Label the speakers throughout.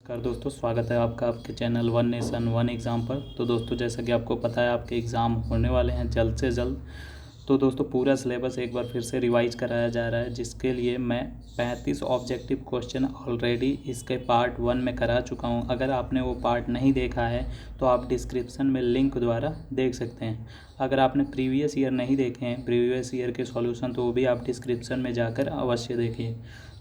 Speaker 1: नमस्कार दोस्तों, स्वागत है आपका आपके channel one nation one exam पर। तो दोस्तों, जैसा कि आपको पता है आपके एग्ज़ाम होने वाले हैं जल्द से जल्द। तो दोस्तों, पूरा सिलेबस एक बार फिर से रिवाइज कराया जा रहा है, जिसके लिए मैं 35 ऑब्जेक्टिव क्वेश्चन ऑलरेडी इसके पार्ट 1 में करा चुका हूं। अगर आपने वो पार्ट नहीं देखा है तो आप डिस्क्रिप्शन में लिंक द्वारा देख सकते हैं। अगर आपने प्रीवियस ईयर नहीं देखे हैं, प्रीवियस ईयर के सॉल्यूशन, तो वो भी आप डिस्क्रिप्शन में जाकर अवश्य देखिए।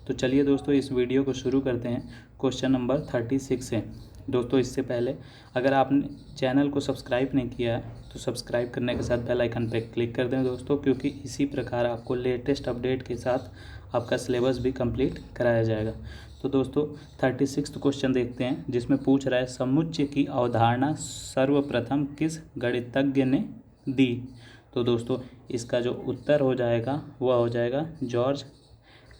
Speaker 1: तो चलिए दोस्तों, इस वीडियो को शुरू करते हैं क्वेश्चन नंबर 36 से। दोस्तों, इससे पहले अगर आपने चैनल को सब्सक्राइब नहीं किया है तो सब्सक्राइब करने के साथ बेल आइकन पर क्लिक कर दें दोस्तों, क्योंकि इसी प्रकार आपको लेटेस्ट अपडेट के साथ आपका सिलेबस भी कंप्लीट कराया जाएगा। तो दोस्तों, 36 क्वेश्चन देखते हैं, जिसमें पूछ रहा है समुच्चय की अवधारणा सर्वप्रथम किस गणितज्ञ ने दी। तो दोस्तों, इसका जो उत्तर हो जाएगा वह हो जाएगा जॉर्ज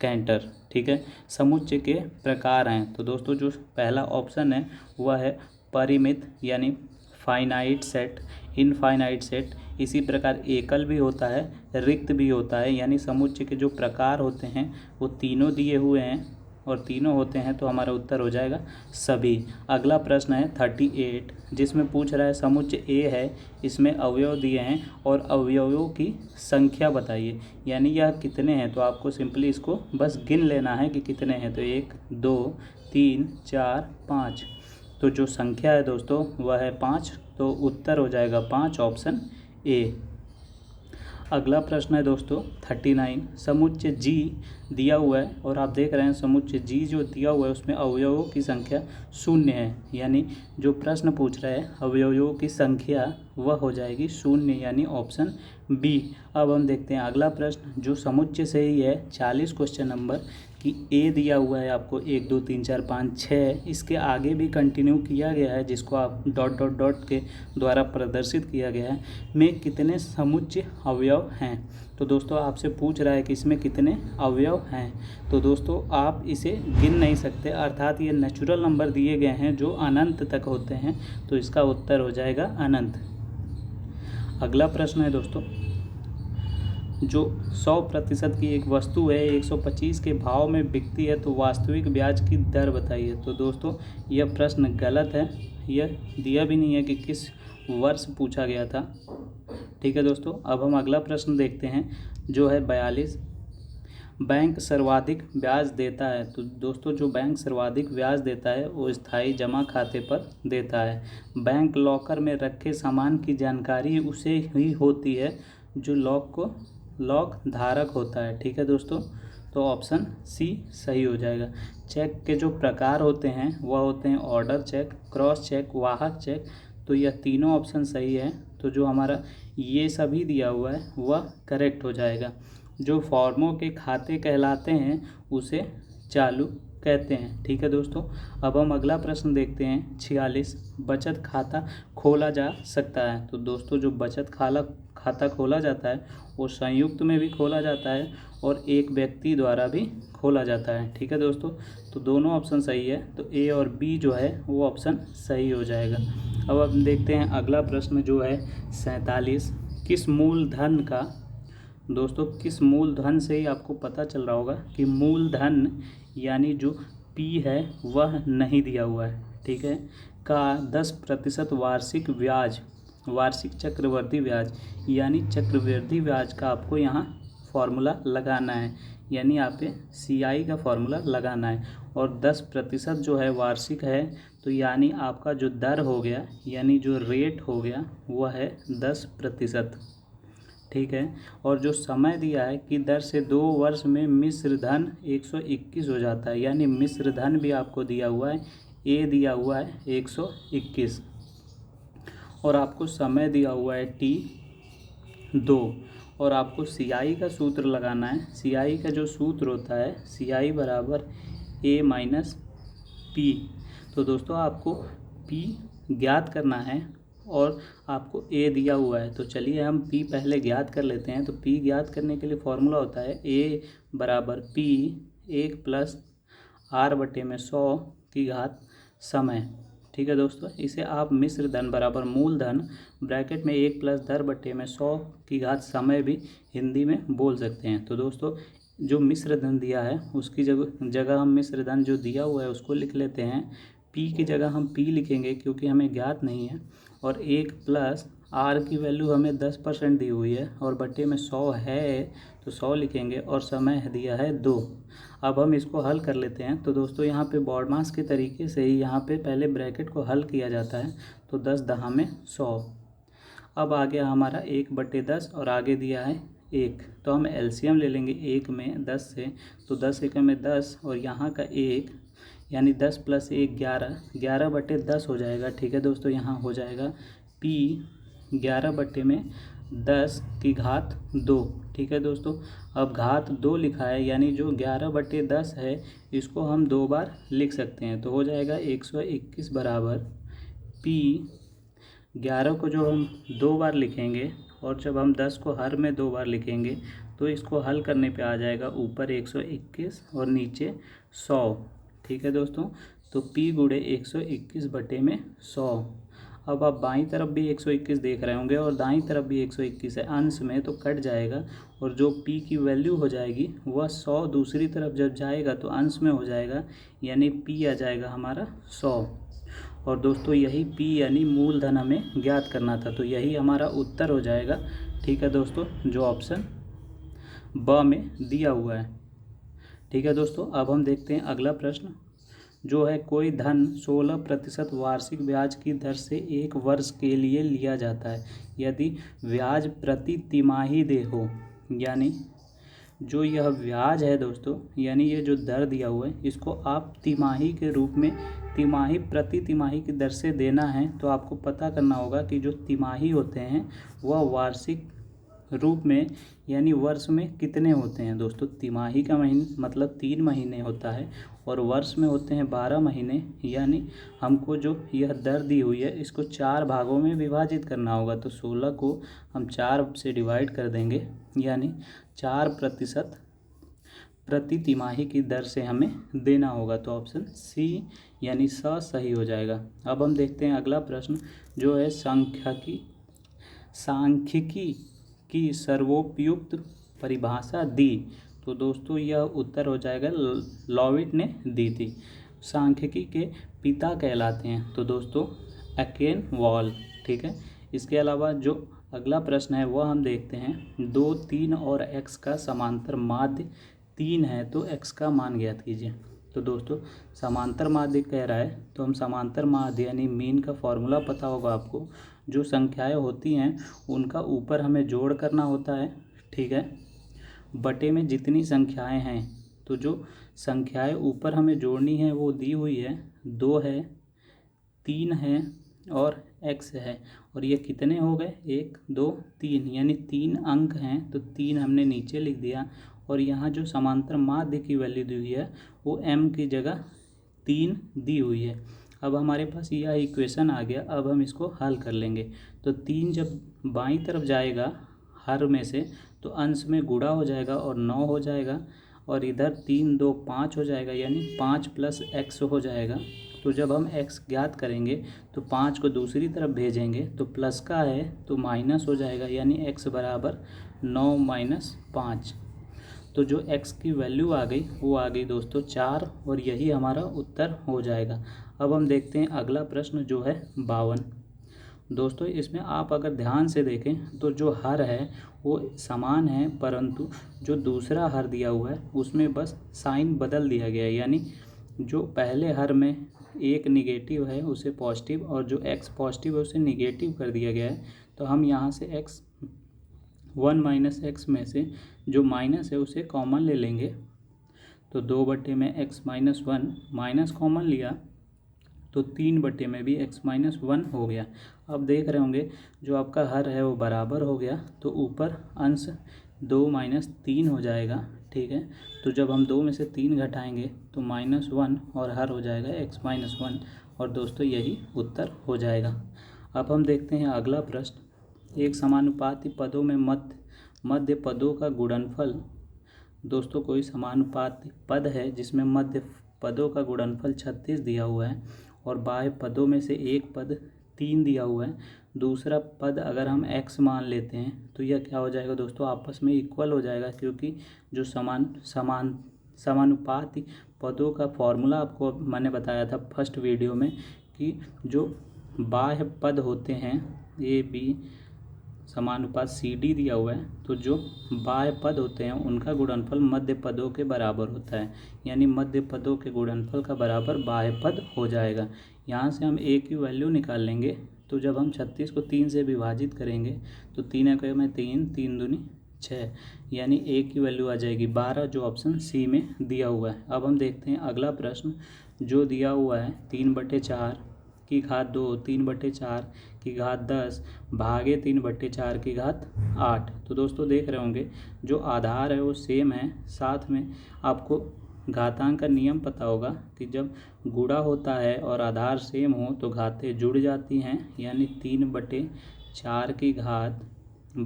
Speaker 1: कैंटर। ठीक है। समुच्चय के प्रकार हैं, तो दोस्तों जो पहला ऑप्शन है वह है परिमित यानी फाइनाइट सेट, इनफाइनाइट सेट। इसी प्रकार एकल भी होता है, रिक्त भी होता है, यानी समुच्चय के जो प्रकार होते हैं वो तीनों दिए हुए हैं और तीनों होते हैं, तो हमारा उत्तर हो जाएगा सभी। अगला प्रश्न है 38, जिसमें पूछ रहा है समुच्चय ए है, इसमें अवयव दिए हैं और अवयवों की संख्या बताइए, यानी यह कितने हैं। तो आपको सिंपली इसको बस गिन लेना है कि कितने हैं। तो 1 2 3 4 5। तो जो संख्या है दोस्तों वह है 5, तो उत्तर हो जाएगा 5, ऑप्शन ए। अगला प्रश्न है दोस्तों 39, समुच्चय जी दिया हुआ है और आप देख रहे हैं समुच्चय जी जो दिया हुआ है उसमें अवयवों की संख्या 0 है, यानी जो प्रश्न पूछ रहा है अवयवों की संख्या वह हो जाएगी 0, यानी ऑप्शन बी। अब हम देखते हैं अगला प्रश्न, जो समुच्चय से ही है 40 क्वेश्चन नंबर कि ए दिया हुआ है आपको 1 2 3 4 5 6, इसके आगे भी कंटिन्यू किया गया है, जिसको आप डॉट डॉट डॉट के द्वारा प्रदर्शित किया गया है, में कितने समुच्चय अवयव हैं। तो दोस्तों आपसे पूछ रहा है कि इसमें कितने अवयव हैं। तो दोस्तों आप इसे गिन नहीं सकते, अर्थात ये नेचुरल नंबर दिए गए हैं जो अनंत तक होते हैं, तो इसका उत्तर हो जाएगा अनंत। अगला प्रश्न है दोस्तों, जो 100% की एक वस्तु है 125 के भाव में बिकती है, तो वास्तविक ब्याज की दर बताइए। तो दोस्तों यह प्रश्न गलत है, यह दिया भी नहीं है कि किस वर्ष पूछा गया था। ठीक है दोस्तों, अब हम अगला प्रश्न देखते हैं, जो है 42, बैंक सर्वाधिक ब्याज देता है। तो दोस्तों जो बैंक सर्वाधिक ब्याज देता है वो स्थायी जमा खाते पर देता है। बैंक लॉकर में रखे सामान की जानकारी उसे ही होती है जो लॉक धारक होता है। ठीक है दोस्तों, तो ऑप्शन सी सही हो जाएगा। चेक के जो प्रकार होते हैं वह होते हैं ऑर्डर चेक, क्रॉस चेक, वाहक चेक। तो यह तीनों ऑप्शन सही है, तो जो हमारा ये सभी दिया हुआ है वह करेक्ट हो जाएगा। जो फॉर्मों के खाते कहलाते हैं उसे चालू कहते हैं। ठीक है दोस्तों, अब हम अगला प्रश्न देखते हैं 46, बचत खाता खोला जा सकता है। तो दोस्तों जो बचत खाता खोला जाता है वो संयुक्त में भी खोला जाता है और एक व्यक्ति द्वारा भी खोला जाता है। ठीक है दोस्तों, तो दोनों ऑप्शन सही है, तो ए और बी जो है वो ऑप्शन सही हो जाएगा। अब हम देखते हैं अगला प्रश्न, जो है 47, किस मूलधन का। दोस्तों किस मूलधन से ही आपको पता चल रहा होगा कि मूलधन यानी जो पी है वह नहीं दिया हुआ है, ठीक है, का 10% वार्षिक ब्याज, वार्षिक चक्रवृद्धि ब्याज, यानी चक्रवृद्धि ब्याज का आपको यहाँ फॉर्मूला लगाना है, यानी यहाँ पे CI का फॉर्मूला लगाना है। और 10% जो है वार्षिक है, तो यानी आपका जो दर हो गया, यानी जो रेट हो गया वह है 10%। ठीक है, और जो समय दिया है कि दर से 2 वर्ष में मिश्र धन 121 हो जाता है, यानी मिश्र धन भी आपको दिया हुआ है, ए दिया हुआ है 121, और आपको समय दिया हुआ है T2, और आपको CI का सूत्र लगाना है। CI का जो सूत्र होता है CI बराबर A माइनस P। तो दोस्तों आपको P ज्ञात करना है और आपको A दिया हुआ है, तो चलिए हम P पहले ज्ञात कर लेते हैं। तो P ज्ञात करने के लिए फॉर्मूला होता है A बराबर P 1 प्लस R/100 की घात समय। ठीक है दोस्तों, इसे आप मिश्र धन बराबर मूलधन ब्रैकेट में 1 प्लस दर/100 की घात समय भी हिंदी में बोल सकते हैं। तो दोस्तों जो मिश्र धन दिया है उसकी जगह हम मिश्र धन जो दिया हुआ है उसको लिख लेते हैं पी की जगह हम पी लिखेंगे क्योंकि हमें ज्ञात नहीं है, और 1 प्लस आर की वैल्यू हमें 10% दी हुई है और बट्टे में 100 है तो 100 लिखेंगे और समय दिया है 2। अब हम इसको हल कर लेते हैं। तो दोस्तों यहाँ पे बॉडमास के तरीके से ही यहाँ पे पहले ब्रैकेट को हल किया जाता है। तो 10 दहा में 100। अब आ गया हमारा 1/10 और आगे दिया है 1, तो हम एलसीएम ले लेंगे 1 में 10 से। तो 10 एकम में 10 और यहाँ का 1 यानी 10 + 1 11, 11/10 हो जाएगा। ठीक है दोस्तों, यहाँ हो जाएगा P 11/10 की घात 2। ठीक है दोस्तों, अब घात 2 लिखा है यानी जो 11/10 है इसको हम 2 बार लिख सकते हैं। तो हो जाएगा 121 बराबर P 11 को जो हम 2 बार लिखेंगे और जब हम 10 को हर में 2 बार लिखेंगे तो इसको हल करने पे आ जाएगा ऊपर 121 और नीचे 100। ठीक है दोस्तों, तो P गुणे 121/100। अब आप बाईं तरफ भी 121 देख रहे होंगे और दाईं तरफ भी 121 है, अंश में तो कट जाएगा और जो P की वैल्यू हो जाएगी वह 100 दूसरी तरफ जब जाएगा तो अंश में हो जाएगा, यानी P आ जाएगा हमारा 100। और दोस्तों यही P यानी मूलधन हमें ज्ञात करना था, तो यही हमारा उत्तर हो जाएगा। ठीक है दोस्तों, जो ऑप्शन ब में दिया हुआ है। ठीक है दोस्तों, अब हम देखते हैं अगला प्रश्न जो है, कोई धन 16% वार्षिक ब्याज की दर से 1 वर्ष के लिए लिया जाता है यदि ब्याज प्रति तिमाही दे हो। यानी जो यह ब्याज है दोस्तों, यानी ये जो दर दिया हुआ है इसको आप तिमाही के रूप में प्रति तिमाही की दर से देना है। तो आपको पता करना होगा कि जो तिमाही होते हैं वह वार्षिक रूप में यानी वर्ष में कितने होते हैं दोस्तों। तिमाही का महीने मतलब 3 महीने होता है और वर्ष में होते हैं 12 महीने। यानी हमको जो यह दर दी हुई है इसको 4 भागों में विभाजित करना होगा। तो 16 को हम 4 से डिवाइड कर देंगे, यानी 4% प्रति तिमाही की दर से हमें देना होगा। तो ऑप्शन सी यानी स सही हो जाएगा। अब हम देखते हैं अगला प्रश्न जो है, सांख्यिकी की सर्वोपयुक्त परिभाषा दी। तो दोस्तों यह उत्तर हो जाएगा, लॉविट ने दी थी। सांख्यिकी के पिता कहलाते हैं तो दोस्तों एकेन वॉल। ठीक है, इसके अलावा जो अगला प्रश्न है वह हम देखते हैं, 2, 3 और x का समांतर माध्य 3 है तो x का मान ज्ञात कीजिए। तो दोस्तों समांतर माध्य कह रहा है तो हम समांतर माध्य यानी मीन का फॉर्मूला पता होगा आपको। जो संख्याएं होती हैं उनका ऊपर हमें जोड़ करना होता है। ठीक है, बटे में जितनी संख्याएं हैं तो जो संख्याएं ऊपर हमें जोड़नी है वो दी हुई है, 2 है, 3 है और x है। और ये कितने हो गए, 1, 2, 3 यानी 3 अंक हैं तो 3 हमने नीचे लिख दिया। और यहाँ जो समांतर माध्य की वैल्यू दी हुई है वो m की जगह 3 दी हुई है। अब हमारे पास यह इक्वेशन आ गया। अब हम इसको हल कर लेंगे। तो 3 जब बाईं तरफ जाएगा हर में से तो अंश में गुणा हो जाएगा और 9 हो जाएगा, और इधर 3, 2, 5 हो जाएगा यानी 5 + x हो जाएगा। तो जब हम x ज्ञात करेंगे तो 5 को दूसरी तरफ भेजेंगे तो प्लस का है तो माइनस हो जाएगा, यानी x बराबर 9 - 5। तो जो x की वैल्यू आ गई वो आ गई दोस्तों 4, और यही हमारा उत्तर हो जाएगा। अब हम देखते हैं अगला प्रश्न जो है 52। दोस्तों इसमें आप अगर ध्यान से देखें तो जो हर है वो समान है, परंतु जो दूसरा हर दिया हुआ है उसमें बस साइन बदल दिया गया है। यानी जो पहले हर में एक निगेटिव है उसे पॉजिटिव और जो x पॉजिटिव है उसे निगेटिव कर दिया गया है। तो हम यहाँ से x 1 - x में से जो माइनस है उसे कॉमन ले लेंगे। तो 2 में x - 1 माइनस कॉमन लिया तो 3 में भी x - 1 हो गया। अब देख रहे होंगे जो आपका हर है वो बराबर हो गया, तो ऊपर अंश 2 - 3 हो जाएगा। ठीक है, तो जब हम 2 में से 3 घटाएंगे तो -1 और हर हो जाएगा x - 1, और दोस्तों यही उत्तर हो जाएगा। अब हम देखते हैं अगला प्रश्न, एक समानुपाती पदों में मध्य पदों का गुणनफल। दोस्तों कोई समानुपाती पद है जिसमें मध्य पदों का गुणनफल 36 दिया हुआ है और बाह्य पदों में से एक पद 3 दिया हुआ है। दूसरा पद अगर हम x मान लेते हैं तो यह क्या हो जाएगा दोस्तों, आपस में इक्वल हो जाएगा, क्योंकि जो समानुपाती पदों का फॉर्मूला आपको मैंने बताया था फर्स्ट वीडियो में कि जो बाह्य पद होते हैं ए बी समानुपात सी डी दिया हुआ है, तो जो बाह्य पद होते हैं उनका गुणनफल मध्य पदों के बराबर होता है, यानी मध्य पदों के गुणनफल का बराबर बाह्य पद हो जाएगा। यहाँ से हम ए की वैल्यू निकाल लेंगे। तो जब हम 36 को 3 से विभाजित करेंगे तो 3 एक में 3, 3 दूनी 6, यानी ए की वैल्यू आ जाएगी 12, जो ऑप्शन सी में दिया हुआ है। अब हम देखते हैं अगला प्रश्न जो दिया हुआ है 3/4 की घात 2, 3/4 की घात 10 भागे 3/4 की घात 8। तो दोस्तों देख रहे होंगे जो आधार है वो सेम है, साथ में आपको घातांक का नियम पता होगा कि जब गुणा होता है और आधार सेम हो तो घातें जुड़ जाती हैं, यानी 3/4 की घात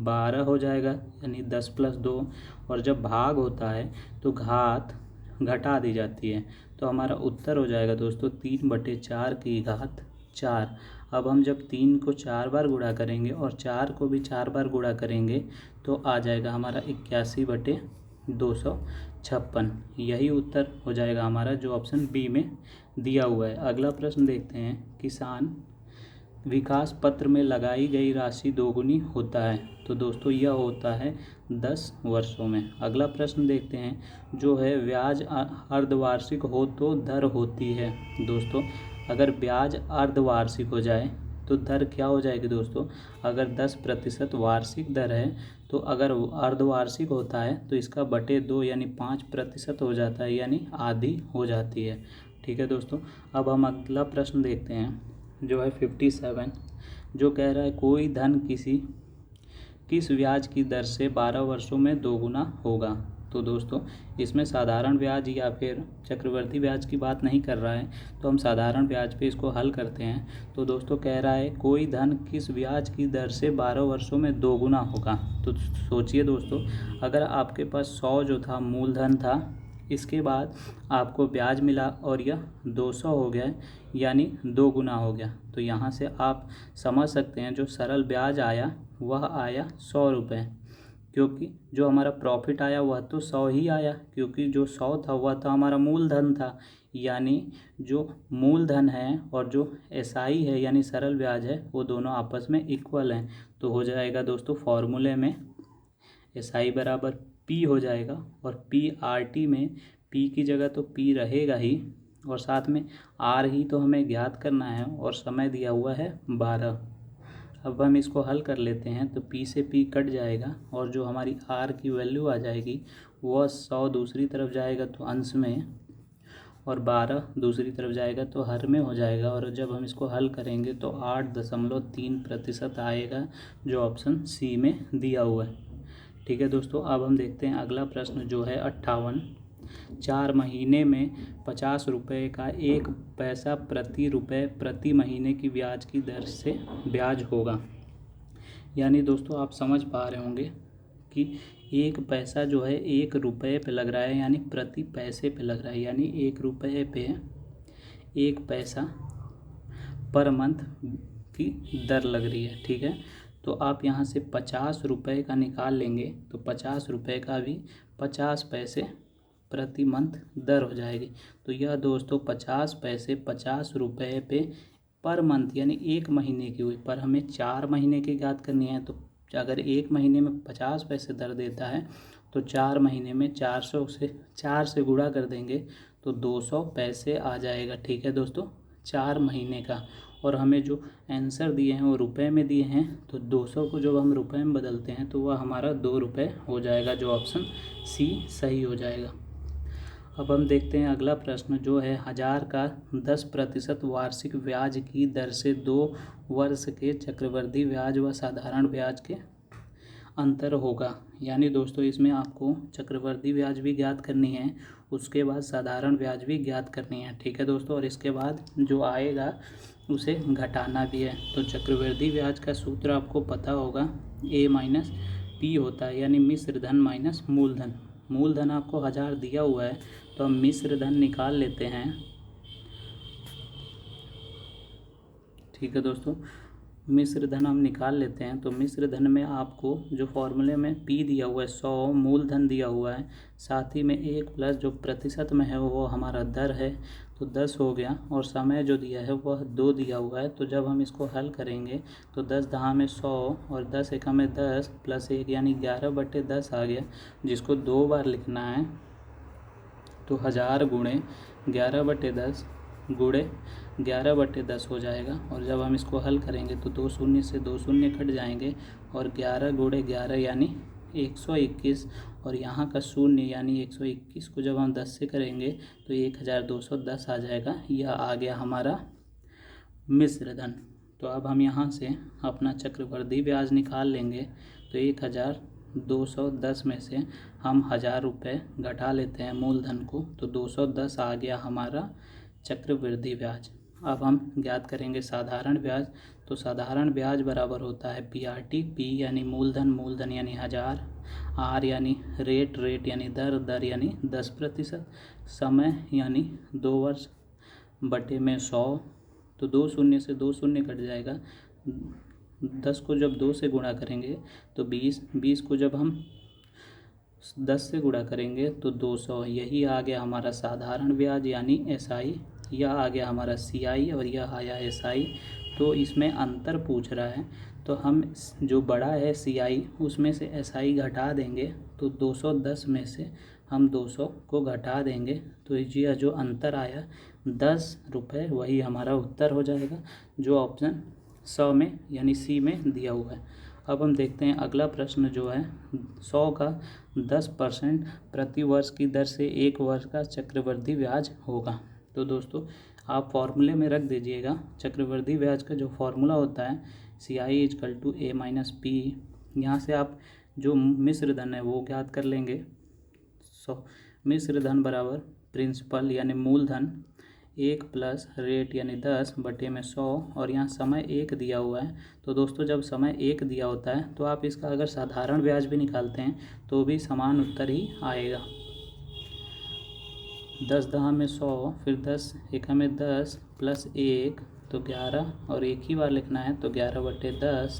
Speaker 1: 12 हो जाएगा, यानी 10 + 2। और जब भाग होता है तो घात घटा दी जाती है, तो हमारा उत्तर हो जाएगा दोस्तों 3/4 की घात 4। अब हम जब 3 को 4 बार गुणा करेंगे और 4 को भी 4 बार गुणा करेंगे तो आ जाएगा हमारा 81/256। यही उत्तर हो जाएगा हमारा जो ऑप्शन बी में दिया हुआ है। अगला प्रश्न देखते हैं, किसान विकास पत्र में लगाई गई राशि दोगुनी होता है। तो दोस्तों यह होता है 10 वर्षों में। अगला प्रश्न देखते हैं जो है ब्याज अर्धवार्षिक हो तो दर होती है। दोस्तों अगर ब्याज अर्धवार्षिक हो जाए तो दर क्या हो जाएगी दोस्तों, अगर 10% वार्षिक दर है तो अगर अर्धवार्षिक होता है तो इसका बटे 2 यानी 5% हो जाता है, यानी आधी हो जाती है। ठीक है दोस्तों, अब हम अगला प्रश्न देखते हैं जो है 57, जो कह रहा है कोई धन किस ब्याज की दर से 12 वर्षों में दोगुना होगा। तो दोस्तों इसमें साधारण ब्याज या फिर चक्रवर्ती ब्याज की बात नहीं कर रहा है, तो हम साधारण ब्याज पे इसको हल करते हैं। तो दोस्तों कह रहा है कोई धन किस ब्याज की दर से 12 वर्षों में दोगुना होगा। तो सोचिए दोस्तों, अगर आपके पास 100 जो था मूलधन था, इसके बाद आपको ब्याज मिला और यह 200 हो गया, यानी 2 गुना हो गया। तो यहाँ से आप समझ सकते हैं जो सरल ब्याज आया वह आया 100 रुपये, क्योंकि जो हमारा प्रॉफिट आया वह तो 100 ही आया, क्योंकि जो 100 था वह तो हमारा मूलधन था। यानी जो मूलधन है और जो एसआई है यानी सरल ब्याज है वो दोनों आपस में इक्वल हैं। तो हो जाएगा दोस्तों फॉर्मूले में एसआई बराबर पी हो जाएगा, और पी आर टी में पी की जगह तो पी रहेगा ही, और साथ में आर ही तो हमें ज्ञात करना है और समय दिया हुआ है 12। अब हम इसको हल कर लेते हैं तो पी से पी कट जाएगा और जो हमारी आर की वैल्यू आ जाएगी वह 100 दूसरी तरफ जाएगा तो अंश में, और 12 दूसरी तरफ जाएगा तो हर में हो जाएगा। और जब हम इसको हल करेंगे तो 8.3% आएगा, जो ऑप्शन सी में दिया हुआ है। ठीक है दोस्तों, अब हम देखते हैं अगला प्रश्न जो है 58, 4 महीने में 50 रुपये का 1 पैसा प्रति रुपये प्रति महीने की ब्याज की दर से ब्याज होगा। यानी दोस्तों आप समझ पा रहे होंगे कि 1 पैसा जो है 1 रुपये पे लग रहा है, यानी प्रति पैसे पे लग रहा है, यानी 1 रुपये पे 1 पैसा पर मंथ की दर लग रही है। ठीक है, तो आप यहाँ से 50 रुपये का निकाल लेंगे तो 50 रुपये का भी 50 पैसे प्रति मंथ दर हो जाएगी। तो यह दोस्तों 50 पैसे 50 रुपये पे पर मंथ यानी 1 महीने की हुई, पर हमें 4 महीने की ज्ञात करनी है। तो अगर 1 महीने में 50 पैसे दर देता है तो 4 महीने में 4 से गुणा कर देंगे तो 200 पैसे आ जाएगा। ठीक है दोस्तों, 4 महीने का। और हमें जो आंसर दिए हैं वो रुपए में दिए हैं, तो 200 को जब हम रुपए में बदलते हैं तो वह हमारा 2 रुपये हो जाएगा, जो ऑप्शन सी सही हो जाएगा। अब हम देखते हैं अगला प्रश्न जो है 1000 का 10% वार्षिक ब्याज की दर से 2 वर्ष के चक्रवृद्धि ब्याज व साधारण ब्याज के अंतर होगा। यानी दोस्तों इसमें आपको चक्रवृद्धि ब्याज भी ज्ञात करनी है, उसके बाद साधारण ब्याज भी ज्ञात करनी है। ठीक है दोस्तों, और इसके बाद जो आएगा उसे घटाना भी है। तो चक्रवृद्धि ब्याज का सूत्र आपको पता होगा, ए माइनस पी होता है, यानी मिश्र धन माइनस मूलधन। मूलधन आपको 1000 दिया हुआ है तो हम मिश्र धन निकाल लेते हैं। ठीक है दोस्तों, मिश्र धन हम निकाल लेते हैं। तो मिश्र धन में आपको जो फॉर्मूले में P दिया हुआ है 100 मूलधन दिया हुआ है, साथ ही में 1 प्लस जो प्रतिशत में है वो हमारा दर है तो 10 हो गया, और समय जो दिया है वह 2 दिया हुआ है। तो जब हम इसको हल करेंगे तो 10 दहा में 100 और 10 एकम में 10 प्लस 1 यानी 11/10 आ गया, जिसको 2 बार लिखना है। तो 1000 गुणे 11/10 गुणे 11/10 हो जाएगा। और जब हम इसको हल करेंगे तो 2 शून्य से 2 शून्य कट जाएंगे और 11 गुणे 11 यानी 121, और यहाँ का शून्य यानी 121 को जब हम 10 से करेंगे तो 1210 आ जाएगा। यह आ गया हमारा मिश्र धन। तो अब हम यहाँ से अपना चक्रवृद्धि ब्याज निकाल लेंगे। तो 1210 में से हम 1000 रुपये घटा लेते हैं मूलधन को, तो 210 आ गया हमारा चक्रवृद्धि ब्याज। अब हम ज्ञात करेंगे साधारण ब्याज। तो साधारण ब्याज बराबर होता है PRT, P यानी मूलधन, मूलधन यानी 1000, R यानी रेट यानी दर यानी 10%, समय यानी 2 वर्ष बटे में 100। तो 2 शून्य से 2 शून्य कट जाएगा। 10 को जब 2 से गुणा करेंगे तो 20 को जब हम 10 से गुणा करेंगे तो 200। यही आ गया हमारा साधारण ब्याज यानी SI। यह आ गया हमारा CI और यह आया SI। तो इसमें अंतर पूछ रहा है, तो हम जो बड़ा है CI उसमें से SI घटा देंगे। तो 210 में से हम 200 को घटा देंगे, तो यह जो अंतर आया 10 रुपये, वही हमारा उत्तर हो जाएगा जो ऑप्शन 100 में यानी C में दिया हुआ है। अब हम देखते हैं अगला प्रश्न जो है 100 का 10% प्रति वर्ष की दर से 1 वर्ष का चक्रवृद्धि ब्याज होगा। तो दोस्तों आप फॉर्मूले में रख दीजिएगा चक्रवृद्धि ब्याज का जो फॉर्मूला होता है CI = A - P। यहाँ से आप जो मिश्र धन है वो ज्ञात कर लेंगे। मिश्र धन बराबर प्रिंसिपल यानी मूलधन 1 प्लस रेट यानी 10 बटे में 100, और यहाँ समय 1 दिया हुआ है। तो दोस्तों जब समय 1 दिया होता है तो आप इसका अगर साधारण ब्याज भी निकालते हैं तो भी समान उत्तर ही आएगा। 10 दहा में 100, फिर 10 एकम में 10 प्लस 1 तो 11, और एक ही बार लिखना है तो 11/10।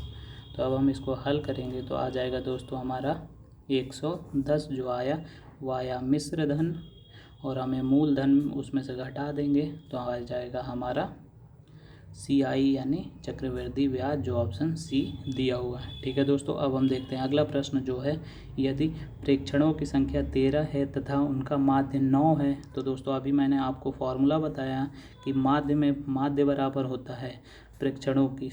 Speaker 1: तो अब हम इसको हल करेंगे तो आ जाएगा दोस्तों हमारा 110 जो आया वो आया मिश्र धन, और हमें मूलधन उसमें से घटा देंगे तो आ जाएगा हमारा CI यानी चक्रवृद्धि ब्याज जो ऑप्शन C दिया हुआ है। ठीक है दोस्तों, अब हम देखते हैं अगला प्रश्न जो है, यदि प्रेक्षणों की संख्या 13 है तथा उनका माध्य 9 है। तो दोस्तों अभी मैंने आपको फॉर्मूला बताया कि माध्य बराबर होता है प्रेक्षणों की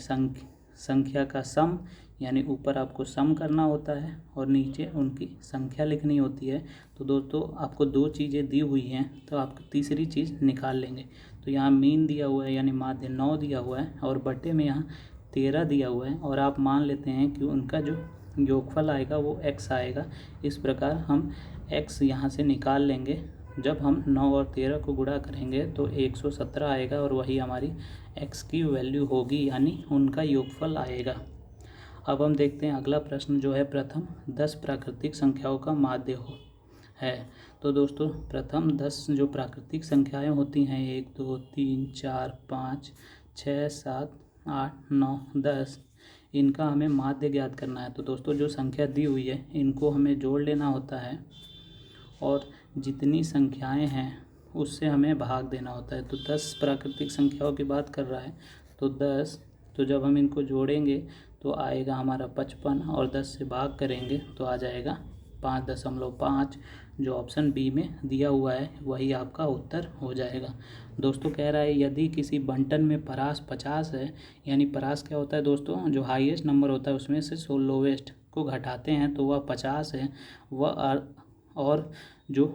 Speaker 1: संख्या का सम, यानी ऊपर आपको सम करना होता है और नीचे उनकी संख्या लिखनी होती है। तो दोस्तों आपको 2 चीज़ें दी हुई हैं तो आप तीसरी चीज़ निकाल लेंगे। तो यहाँ मीन दिया हुआ है यानी माध्य 9 दिया हुआ है और बटे में यहाँ 13 दिया हुआ है, और आप मान लेते हैं कि उनका जो योगफल आएगा वो x आएगा। इस प्रकार हम x यहाँ से निकाल लेंगे। जब हम 9 और 13 को गुणा करेंगे तो 117 आएगा, और वही हमारी x की वैल्यू होगी यानी उनका योगफल आएगा। अब हम देखते हैं अगला प्रश्न जो है, प्रथम 10 प्राकृतिक संख्याओं का माध्य है। तो दोस्तों प्रथम 10 जो प्राकृतिक संख्याएं होती हैं 1 2 3 4 5 6 7 8 9 10, इनका हमें माध्य ज्ञात करना है। तो दोस्तों जो संख्या दी हुई है इनको हमें जोड़ लेना होता है और जितनी संख्याएं हैं उससे हमें भाग देना होता है। तो 10 प्राकृतिक संख्याओं की बात कर रहा है तो 10, तो जब हम इनको जोड़ेंगे तो आएगा हमारा 55, और 10 से भाग करेंगे तो आ जाएगा 5.5। जो ऑप्शन बी में दिया हुआ है वही आपका उत्तर हो जाएगा। दोस्तों कह रहा है यदि किसी बंटन में परास 50 है, यानी परास क्या होता है दोस्तों, जो हाईएस्ट नंबर होता है उसमें से लोवेस्ट को घटाते हैं तो वह 50 है। वह और जो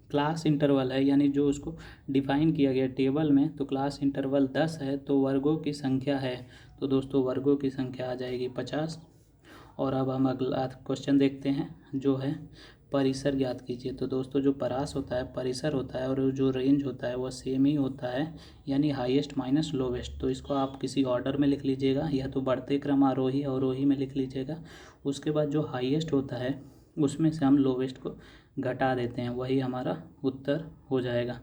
Speaker 1: क्लास इंटरवल है यानी जो उसको डिफाइन किया गया टेबल में, तो क्लास इंटरवल 10 है तो वर्गों की संख्या है। तो दोस्तों वर्गों की संख्या आ जाएगी 50। और अब हम अगला क्वेश्चन देखते हैं जो है परिसर ज्ञात कीजिए। तो दोस्तों जो परास होता है परिसर होता है, और जो रेंज होता है वह सेम ही होता है यानी हाईएस्ट माइनस लोवेस्ट। तो इसको आप किसी ऑर्डर में लिख लीजिएगा, या तो बढ़ते क्रम आरोही अवरोही में लिख लीजिएगा। उसके बाद जो हाईएस्ट होता है उसमें से हम लोवेस्ट को घटा देते हैं, वही हमारा उत्तर हो जाएगा।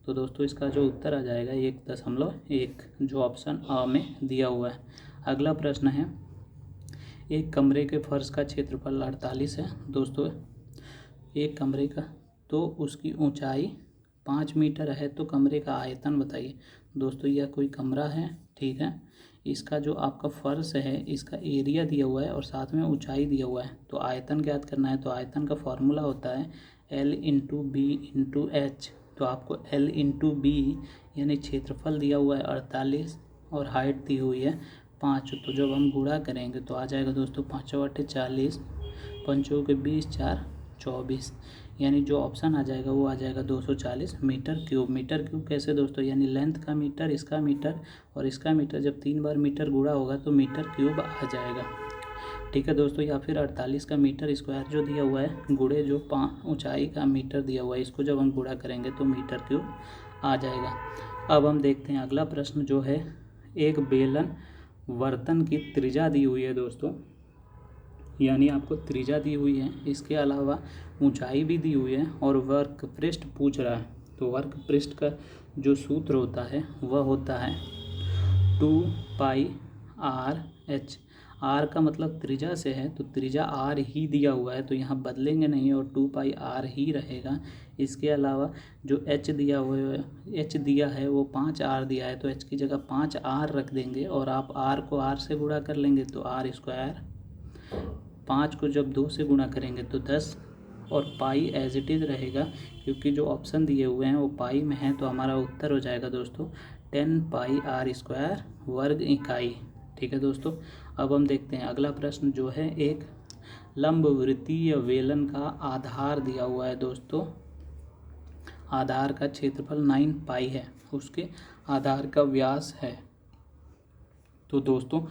Speaker 1: तो दोस्तों इसका जो उत्तर आ जाएगा 1.1 जो ऑप्शन अ में दिया हुआ है। अगला प्रश्न है, एक कमरे के फर्श का क्षेत्रफल 48 है दोस्तों। एक कमरे का, तो उसकी ऊंचाई 5 मीटर है, तो कमरे का आयतन बताइए। दोस्तों यह कोई कमरा है, ठीक है। इसका जो आपका फर्श है, इसका एरिया दिया हुआ है और साथ में ऊंचाई दिया हुआ है, तो आयतन ज्ञात करना है। तो आयतन का फॉर्मूला होता है L into B into H. तो आपको L इंटू बी यानी क्षेत्रफल दिया हुआ है 48 और हाइट दी हुई है 5। तो जब हम गुणा करेंगे तो आ जाएगा दोस्तों 5 × 40, 5 के 20, 4 24, यानी जो ऑप्शन आ जाएगा वो आ जाएगा 240 मीटर क्यूब। मीटर क्यूब कैसे दोस्तों, यानी लेंथ का मीटर, इसका मीटर और इसका मीटर, जब 3 बार मीटर गुणा होगा तो मीटर क्यूब आ जाएगा, ठीक है दोस्तों। या फिर 48 का मीटर स्क्वायर जो दिया हुआ है गुणे जो ऊंचाई का मीटर दिया हुआ है, इसको जब हम गुणा करेंगे तो मीटर क्यूब आ जाएगा। अब हम देखते हैं अगला प्रश्न जो है, एक बेलन बर्तन की त्रिज्या दी हुई है दोस्तों, यानी आपको त्रिज्या दी हुई है, इसके अलावा ऊंचाई भी दी हुई है और वर्ग पृष्ठ पूछ रहा है। तो वर्ग पृष्ठ का जो सूत्र होता है वह होता है 2πr/h। r का मतलब त्रिज्या से है, तो त्रिज्या r ही दिया हुआ है, तो यहाँ बदलेंगे नहीं और 2πr ही रहेगा। इसके अलावा जो h दिया हुआ है, h दिया है वो 5r दिया है, तो h की जगह 5r रख देंगे और आप r को r से गुणा कर लेंगे तो r²। 5 को जब 2 से गुणा करेंगे तो 10 और पाई एज इट इज़ रहेगा, क्योंकि जो ऑप्शन दिए हुए हैं वो पाई में है। तो हमारा उत्तर हो जाएगा दोस्तों 10πr² वर्ग इकाई, ठीक है दोस्तों। अब हम देखते हैं अगला प्रश्न जो है, एक लंबवृत्तीय बेलन का आधार दिया हुआ है दोस्तों। आधार का क्षेत्रफल 9π है, उसके आधार का व्यास है। तो दोस्तों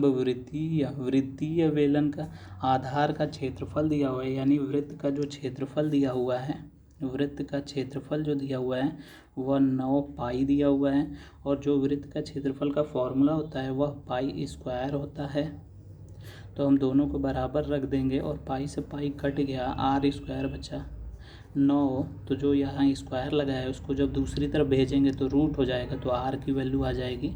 Speaker 1: वृत्तीय बेलन का आधार का क्षेत्रफल दिया हुआ है, यानी वृत्त का जो क्षेत्रफल दिया हुआ है, वृत्त का क्षेत्रफल जो दिया हुआ है वह 9π दिया हुआ है। और जो वृत्त का क्षेत्रफल का फॉर्मूला होता है वह π² होता है। तो हम दोनों को बराबर रख देंगे और पाई से पाई कट गया, r² बचा 9। तो जो यहाँ स्क्वायर लगा है उसको जब दूसरी तरफ भेजेंगे तो रूट हो जाएगा, तो r की वैल्यू आ जाएगी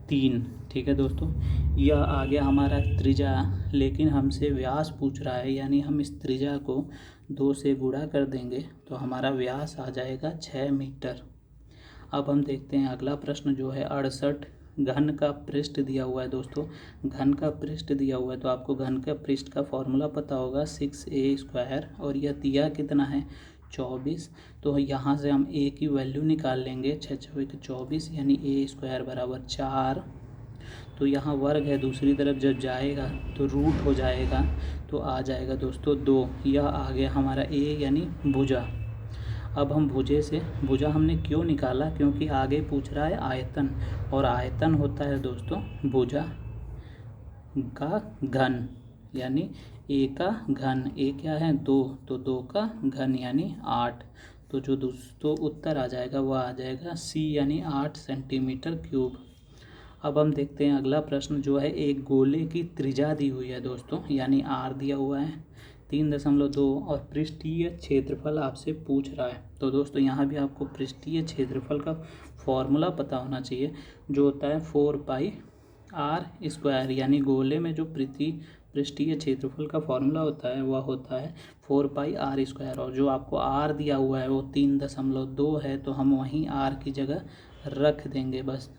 Speaker 1: 3, ठीक है दोस्तों। यह आ गया हमारा त्रिज्या, लेकिन हमसे व्यास पूछ रहा है, यानी हम इस त्रिज्या को 2 से गुणा कर देंगे तो हमारा व्यास आ जाएगा 6 मीटर। अब हम देखते हैं अगला प्रश्न जो है 68, घन का पृष्ठ दिया हुआ है दोस्तों। घन का पृष्ठ दिया हुआ है, तो आपको घन का पृष्ठ का फॉर्मूला पता होगा 6a² और यह दिया कितना है 24। तो यहाँ से हम a की वैल्यू निकाल लेंगे, 6 × 24 यानी a² बराबर 4। तो यहाँ वर्ग है, दूसरी तरफ जब जाएगा तो रूट हो जाएगा, तो आ जाएगा दोस्तों 2। यह आ गया हमारा a यानी भुजा। अब हम भुजा हमने क्यों निकाला, क्योंकि आगे पूछ रहा है आयतन, और आयतन होता है दोस्तों भुजा का घन, यानी a का घन। a क्या है 2, तो 2 का घन यानी 8। तो जो दोस्तों उत्तर आ जाएगा वह आ जाएगा c यानी 8 सेंटीमीटर क्यूब। अब हम देखते हैं अगला प्रश्न जो है, एक गोले की त्रिज्या दी हुई है दोस्तों, यानी r दिया हुआ है 3.2 और पृष्ठीय क्षेत्रफल आपसे पूछ रहा है। तो दोस्तों यहाँ भी आपको पृष्ठीय क्षेत्रफल का फॉर्मूला पता होना चाहिए, जो होता है 4πr², यानी गोले में जो पृष्ठीय क्षेत्रफल का फॉर्मूला होता है वह होता है 4πr²। और जो आपको r दिया हुआ है वो 3.2 है, तो हम वहीं r की जगह रख देंगे बस।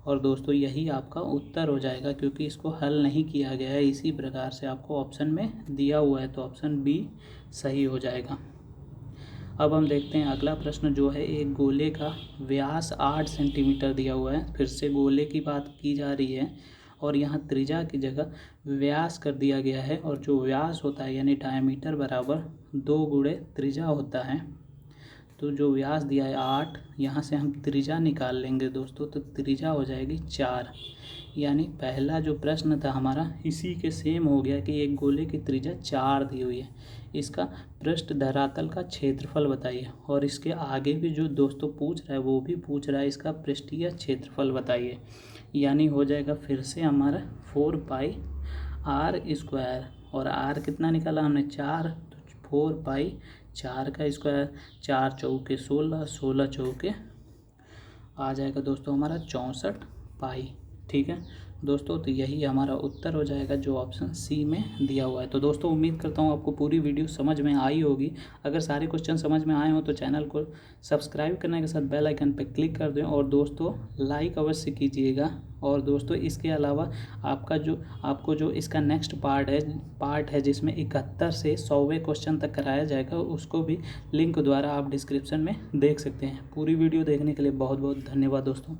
Speaker 1: और दोस्तों यही आपका उत्तर हो जाएगा, क्योंकि इसको हल नहीं किया गया है, इसी प्रकार से आपको ऑप्शन में दिया हुआ है, तो ऑप्शन बी सही हो जाएगा। अब हम देखते हैं अगला प्रश्न जो है, एक गोले का व्यास 8 सेंटीमीटर दिया हुआ है। फिर से गोले की बात की जा रही है और यहाँ त्रिज्या की जगह व्यास कर दिया गया है, और जो व्यास होता है यानी डायमीटर बराबर 2 गुणे त्रिज्या होता है। तो जो व्यास दिया है 8, यहाँ से हम त्रिज्या निकाल लेंगे दोस्तों, तो त्रिज्या हो जाएगी 4। यानी पहला जो प्रश्न था हमारा इसी के सेम हो गया कि एक गोले की त्रिज्या 4 दी हुई है, इसका पृष्ठ धरातल का क्षेत्रफल बताइए। और इसके आगे भी जो दोस्तों पूछ रहा है वो भी पूछ रहा है इसका पृष्ठीय क्षेत्रफल बताइए, यानी हो जाएगा फिर से हमारा 4πr²। और r कितना निकाला हमने 4, तो 4π 4 का स्क्वायर, 4 चौके 16, 16 चौके आ जाएगा दोस्तों हमारा 64π, ठीक है। दोस्तों तो यही हमारा उत्तर हो जाएगा जो ऑप्शन सी में दिया हुआ है। तो दोस्तों उम्मीद करता हूँ आपको पूरी वीडियो समझ में आई होगी। अगर सारे क्वेश्चन समझ में आए हो तो चैनल को सब्सक्राइब करने के साथ बेल आइकन पर क्लिक कर दें और दोस्तों लाइक अवश्य कीजिएगा। और दोस्तों इसके अलावा आपको जो इसका नेक्स्ट पार्ट है जिसमें 71 से 100वें क्वेश्चन तक कराया जाएगा, उसको भी लिंक द्वारा आप डिस्क्रिप्शन में देख सकते हैं। पूरी वीडियो देखने के लिए बहुत बहुत धन्यवाद दोस्तों।